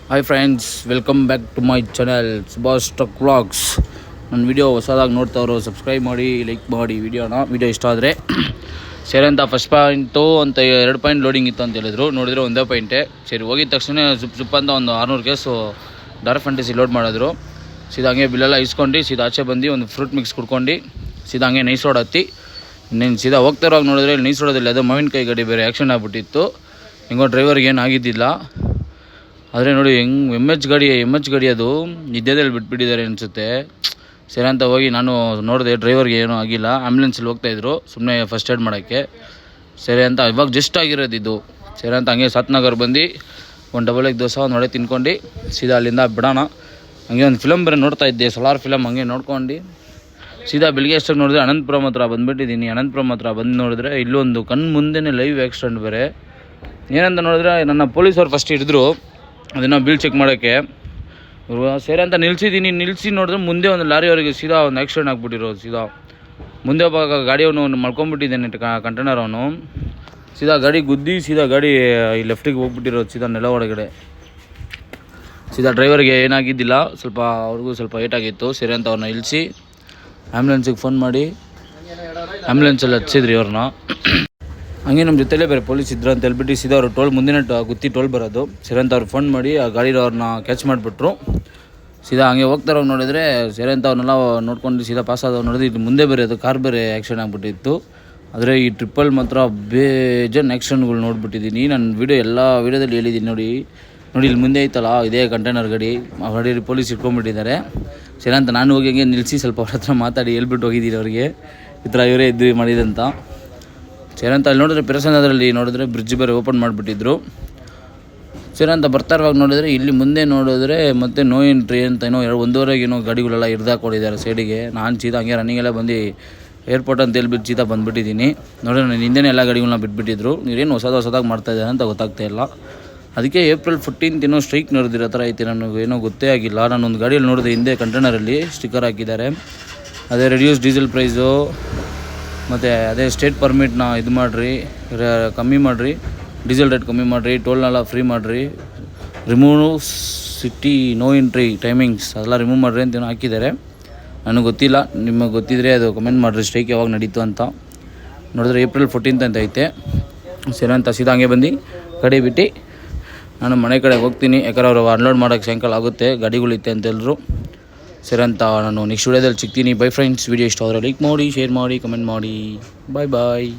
Hi friends, welcome back to my channel Subhash truck vlogs. ನನ್ನ video ಹೊಸದಾಗಿ ನೋಡ್ತಾವ್ರು subscribe ಮಾಡಿ, ಲೈಕ್ ಮಾಡಿ. ವೀಡಿಯೋ ಇಷ್ಟ ಆದರೆ ಸರಿ ಅಂತ ಫಸ್ಟ್ ಪಾಯಿಂಟು ಅಂತ 2 ಪಾಯಿಂಟ್ ಲೋಡಿಂಗ್ ಇತ್ತು ಅಂತ ಹೇಳಿದ್ರು. ನೋಡಿದರೆ ಒಂದೇ ಪಾಯಿಂಟೇ. ಸರಿ, ಹೋಗಿದ ತಕ್ಷಣ ಜುಪ್ ಅಂತ ಒಂದು 600 ಕೇಸು ಡಾರ್ಕ್ ಫ್ಯಾಂಟಸಿ ಲೋಡ್ ಮಾಡಿದ್ರು. ಸೀದಾ ಹಂಗೆ ಬಿಲ್ಲೆಲ್ಲ ಇಸ್ಕೊಂಡು ಸೀದಾ ಆಚೆ ಬಂದು ಒಂದು ಫ್ರೂಟ್ ಮಿಕ್ಸ್ ಕುಡ್ಕೊಂಡು ಸೀದಾ ಹಂಗೆ ನೈಸ್ ರೋಡ್ ಹತ್ತಿ ಇನ್ನೇನು ಸೀದಾ ಹೋಗ್ತಾರೋಗಿ ನೋಡಿದ್ರೆ ನೈಸ್ ರೋಡಲ್ಲಿ ಅದು ಮಾವಿನಕಾಯಿ ಗಾಡಿ ಬೇರೆ ಆ್ಯಕ್ಷನ್ ಆಗಿಬಿಟ್ಟಿತ್ತು. ಹೆಂಗೋ ಡ್ರೈವರ್ಗೆ ಏನು ಆಗಿದ್ದಿಲ್ಲ. ಆದರೆ ನೋಡಿ ಎಮ್ ಎಚ್ ಗಾಡಿ ಅದು ನಿದ್ದೆದಲ್ಲಿ ಬಿಟ್ಬಿಟ್ಟಿದ್ದಾರೆ ಅನಿಸುತ್ತೆ. ಸರಿ ಅಂತ ಹೋಗಿ ನಾನು ನೋಡಿದೆ, ಡ್ರೈವರ್ಗೆ ಏನೂ ಆಗಿಲ್ಲ. ಆ್ಯಂಬುಲೆನ್ಸಲ್ಲಿ ಹೋಗ್ತಾಯಿದ್ರು ಸುಮ್ಮನೆ ಫಸ್ಟ್ ಏಡ್ ಮಾಡೋಕ್ಕೆ. ಸರಿ ಅಂತ ಇವಾಗ ಜಸ್ಟ್ ಆಗಿರೋದು ಇದು. ಸರಿ ಅಂತ ಹಂಗೆ ಸಾತ್ನಗರ್ ಬಂದು ಒಂದು ಡಬಲ್ ಎಗ್ ದೋಸೆ ಒಂದು ವಡೆ ತಿನ್ಕೊಂಡು ಸೀದಾ ಅಲ್ಲಿಂದ ಬಿಡೋಣ. ಹಂಗೆ ಒಂದು ಫಿಲಮ್ ಬೇರೆ ನೋಡ್ತಾ ಇದ್ದೆ, ಸೋಲಾರ್ ಫಿಲಮ್. ಹಂಗೆ ನೋಡ್ಕೊಂಡು ಸೀದಾ ಬೆಳಿಗ್ಗೆ ಅಷ್ಟಾಗಿ ನೋಡಿದ್ರೆ ಅನಂತಪುರಂ ಹತ್ರ ಬಂದುಬಿಟ್ಟಿದ್ದೀನಿ. ಅನಂತಪುರಂ ಹತ್ರ ಬಂದು ನೋಡಿದ್ರೆ ಇಲ್ಲೊಂದು ಕಣ್ಣು ಮುಂದೆನೇ ಲೈವ್ ಆಕ್ಸಿಡೆಂಟ್ ಬೇರೆ. ಏನಂತ ನೋಡಿದ್ರೆ ನನ್ನ ಪೊಲೀಸವ್ರು ಫಸ್ಟ್ ಹಿಡಿದ್ರು ಅದನ್ನು ಬಿಲ್ ಚೆಕ್ ಮಾಡೋಕ್ಕೆ. ಸರಿ ಅಂತ ನಿಲ್ಲಿಸಿ ನೋಡಿದ್ರೆ ಮುಂದೆ ಒಂದು ಲಾರಿಯವರಿಗೆ ಸೀದಾ ಒಂದು ಆಕ್ಸಿಡೆಂಟ್ ಆಗಿಬಿಟ್ಟಿರೋದು. ಸೀದಾ ಮುಂದೆ ಒಬ್ಬ ಗಾಡಿಯವನು ಮಲ್ಕೊಂಡ್ಬಿಟ್ಟಿದ್ದಾನೆ, ಕಂಟೈನರ್ ಅವನು. ಸೀದಾ ಗಾಡಿ ಗುದ್ದಿ ಸೀದಾ ಗಾಡಿ ಈ ಲೆಫ್ಟಿಗೆ ಹೋಗ್ಬಿಟ್ಟಿರೋದು, ಸೀದಾ ನೆಲ ಒಳಗಡೆ. ಸೀದಾ ಡ್ರೈವರ್ಗೆ ಏನಾಗಿದ್ದಿಲ್ಲ, ಅವ್ರಿಗೂ ಸ್ವಲ್ಪ ಏಟಾಗಿತ್ತು. ಸರಿ ಅಂತ ಅವ್ರನ್ನ ಇಳಿಸಿ ಆ್ಯಂಬುಲೆನ್ಸಿಗೆ ಫೋನ್ ಮಾಡಿ ಆ್ಯಂಬುಲೆನ್ಸಲ್ಲಿ ಹಚ್ಚಿದ್ರಿ ಅವ್ರನ್ನ. ಹಂಗೆ ನಮ್ಮ ಜೊತೆಲೇ ಬೇರೆ ಪೊಲೀಸ್ ಇದ್ರು ಅಂತ ಹೇಳ್ಬಿಟ್ಟು ಸೀದಾ ಅವರು ಟೋಲ್ ಮುಂದಿನ ಗುತ್ತಿ ಟೋಲ್ ಬರೋದು. ಸರಿ ಅಂತ ಅವ್ರು ಫೋನ್ ಮಾಡಿ ಆ ಗಾಡಿಯವ್ರನ್ನ ಕ್ಯಾಚ್ ಮಾಡಿಬಿಟ್ರು. ಸೀದಾ ಹಂಗೆ ಹೋಗ್ತಾರೋಗಿ ನೋಡಿದರೆ ಸರಿ ಅಂತ ಅವ್ರನ್ನೆಲ್ಲ ನೋಡ್ಕೊಂಡು ಸೀದಾ ಪಾಸ್ ಆದವ್ರು ನೋಡಿದ್ರೆ ಇದು ಮುಂದೆ ಬೇರೆ ಅದು ಕಾರ್ ಬೇರೆ ಆ್ಯಕ್ಷನ್ ಆಗಿಬಿಟ್ಟಿತ್ತು. ಆದರೆ ಈ ಟ್ರಿಪ್ಪಲ್ಲಿ ಮಾತ್ರ ಬೇಜನ್ ಆ್ಯಕ್ಷನ್ಗಳು ನೋಡ್ಬಿಟ್ಟಿದ್ದೀನಿ. ನಾನು ಎಲ್ಲ ವೀಡಿಯೋದಲ್ಲಿ ಹೇಳಿದ್ದೀನಿ. ನೋಡಿ ಇಲ್ಲಿ ಮುಂದೆ ಐತಲ್ಲ, ಇದೇ ಕಂಟೈನರ್ ಗಾಡಿ. ಆ ಗಾಡಿಯಲ್ಲಿ ಪೊಲೀಸ್ ಇಟ್ಕೊಂಡ್ಬಿಟ್ಟಿದ್ದಾರೆ. ಸರಿ ಅಂತ ನಾನು ಹೋಗಿ ಹಂಗೆ ನಿಲ್ಲಿಸಿ ಸ್ವಲ್ಪ ಅವ್ರ ಹತ್ರ ಮಾತಾಡಿ ಹೇಳ್ಬಿಟ್ಟು ಹೋಗಿದ್ದೀನಿ ಅವ್ರಿಗೆ, ಈ ಥರ ಇವರೇ ಇದ್ವಿ ಮಾಡಿದಂತ. ಸರಿ ಅಂತ ಅಲ್ಲಿ ನೋಡಿದ್ರೆ ಪಿರಸಂದ್ರದಲ್ಲಿ ನೋಡಿದ್ರೆ ಬ್ರಿಡ್ಜ್ ಬೇರೆ ಓಪನ್ ಮಾಡಿಬಿಟ್ಟಿದ್ರು. ಸರಿ ಅಂತ ಬರ್ತಾ ಇರುವಾಗ ನೋಡಿದ್ರೆ ಇಲ್ಲಿ ಮುಂದೆ ನೋಡಿದ್ರೆ ಮತ್ತೆ ನೋ ಎಂಟ್ರಿ ಅಂತ ಏನೋ 1:30 ಗಾಡಿಗಳೆಲ್ಲ ಹಿಡ್ದಾಕೊಂಡಿದ್ದಾರೆ ಸೈಡಿಗೆ. ನಾನು ಸೀದಾ ಹಂಗೆ ರನ್ನಿಂಗೆಲ್ಲ ಬಂದು ಏರ್ಪೋರ್ಟ್ ಅಂತ ಹೇಳ್ಬಿಟ್ಟು ಸೀದಾ ಬಂದುಬಿಟ್ಟಿದ್ದೀನಿ. ನೋಡಿ ನಾನು ಹಿಂದೆನೇ ಎಲ್ಲ ಗಾಡಿಗಳನ್ನ ಬಿಟ್ಬಿಟ್ಟಿದ್ರು. ನೀವೇನು ಹೊಸದಾಗಿ ಮಾಡ್ತಾಯಿದ್ದಾರೆ ಅಂತ ಗೊತ್ತಾಗ್ತಾಯಿಲ್ಲ. ಅದಕ್ಕೆ April 14 ಏನೋ ಸ್ಟ್ರೈಕ್ ನಡೆದಿರೋ ಥರ ಐತೆ. ನನಗೆ ಏನೋ ಗೊತ್ತೇ ಆಗಿಲ್ಲ. ನಾನೊಂದು ಗಾಡಿಯಲ್ಲಿ ನೋಡಿದೆ, ಹಿಂದೆ ಕಂಟೈನರಲ್ಲಿ ಸ್ಟಿಕ್ಕರ್ ಹಾಕಿದ್ದಾರೆ. ಅದೇ ರೆಡ್ಯೂಸ್ ಡೀಸೆಲ್ ಪ್ರೈಸು ಮತ್ತು ಅದೇ ಸ್ಟೇಟ್ ಪರ್ಮಿಟ್ನ ಇದು ಮಾಡಿರಿ, ಕಮ್ಮಿ ಮಾಡಿರಿ, ಡೀಸೆಲ್ ರೇಟ್ ಕಮ್ಮಿ ಮಾಡಿರಿ, ಟೋಲ್ನೆಲ್ಲ ಫ್ರೀ ಮಾಡಿರಿ, remove city no entry timings ಅದೆಲ್ಲ ರಿಮೂವ್ ಮಾಡಿರಿ ಅಂತ ಏನೋ ಹಾಕಿದ್ದಾರೆ. ನನಗೆ ಗೊತ್ತಿಲ್ಲ, ನಿಮಗೆ ಗೊತ್ತಿದ್ದರೆ ಅದು ಕಮೆಂಟ್ ಮಾಡಿರಿ ಸ್ಟ್ರೈಕ್ ಯಾವಾಗ ನಡೀತು ಅಂತ. ನೋಡಿದ್ರೆ April 14 ಅಂತ ಐತೆ. ಸರಿ ಅಂತ ಸೀದಾ ಹಂಗೆ ಬಂದು ಗಾಡಿ ಬಿಟ್ಟು ನಾನು ಮನೆ ಕಡೆ ಹೋಗ್ತೀನಿ. ಯಾಕಂದ್ರೆ ಅವರು ಅನ್ಲೋಡ್ ಮಾಡೋಕ್ಕೆ ಸಾಯಂಕಾಲ ಆಗುತ್ತೆ, ಗಾಡಿಗಳಿತ್ತೆ ಅಂತ ಹೇಳಿದ್ರು. ಸರಿ ಅಂತ ನಾನು ನೆಕ್ಸ್ಟ್ ವೀಡಿಯೋದಲ್ಲಿ ಸಿಗ್ತೀನಿ. By friends. ವೀಡಿಯೋ ಇಷ್ಟ ಆದರೆ ಲೈಕ್ ಮಾಡಿ, ಶೇರ್ ಮಾಡಿ, ಕಮೆಂಟ್ ಮಾಡಿ. ಬಾಯ್.